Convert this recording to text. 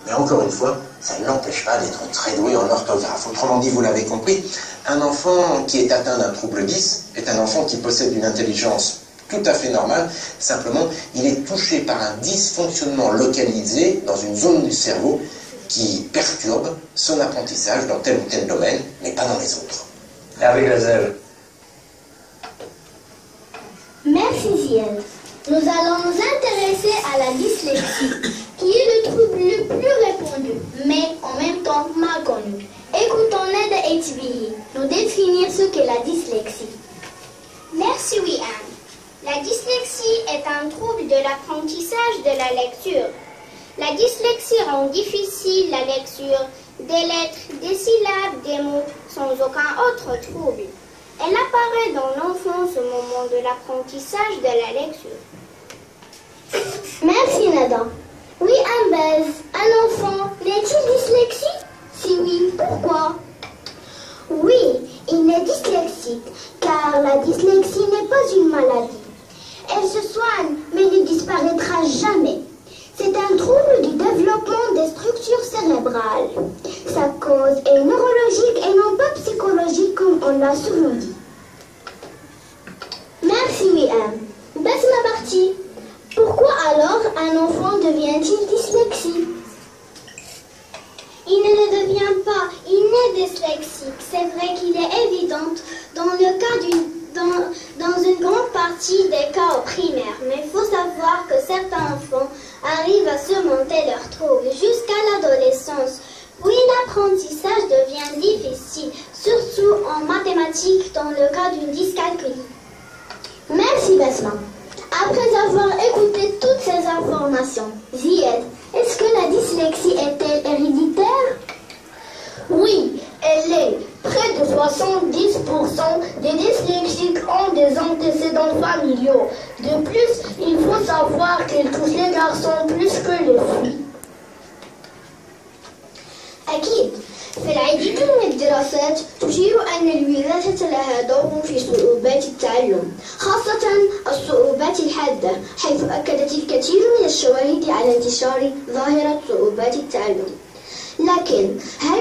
Mais encore une fois, ça ne l'empêche pas d'être très doué en orthographe. Autrement dit, vous l'avez compris, un enfant qui est atteint d'un trouble 10 est un enfant qui possède une intelligence tout à fait normale. Simplement, il est touché par un dysfonctionnement localisé dans une zone du cerveau qui perturbe son apprentissage dans tel ou tel domaine, mais pas dans les autres. Hervé Glazel. Merci Ziel. Nous allons nous intéresser à la dyslexie, qui est le trouble le plus répandu, mais en même temps mal connu. Écoutons Neda Etbihi nous définir ce qu'est la dyslexie. Merci Wihan. La dyslexie est un trouble de l'apprentissage de la lecture. La dyslexie rend difficile la lecture des lettres, des syllabes, des mots, sans aucun autre trouble. Elle apparaît dans l'enfance au moment de l'apprentissage de la lecture. Merci Nada. Oui, Ambez, un enfant n'est-il dyslexique? Si oui, pourquoi? Oui, il est dyslexique, car la dyslexie n'est pas une maladie. Elle se soigne, mais ne disparaîtra jamais. C'est un trouble du développement des structures cérébrales. Sa cause est neurologique et non pas psychologique comme on l'a souvent dit. Merci Wiam. Baisse ma partie. Pourquoi alors un enfant devient-il dyslexique? Il ne le devient pas, il naît dyslexique. C'est vrai qu'il est évident dans le cas dans une grande partie des cas au primaire, mais il faut savoir que certains enfants arrivent à surmonter leurs troubles jusqu'à l'adolescence, puis l'apprentissage devient difficile, surtout en mathématiques dans le cas d'une dyscalculie. Merci Basma. Après avoir écouté toutes ces informations, Zied, est-ce que la dyslexie est-elle héréditaire? Oui, elle l'est. Près de 70% des dyslexiques ont des antécédents familiaux. De plus, il faut savoir qu'elle touche les garçons plus que les filles. أكيد، فالعديد من الدراسات تشير أن الوراثة لها دور في صعوبات التعلم، خاصة الصعوبات الحادة، حيث أكدت الكثير من الشواهد على انتشار ظاهرة صعوبات التعلم. لكن هل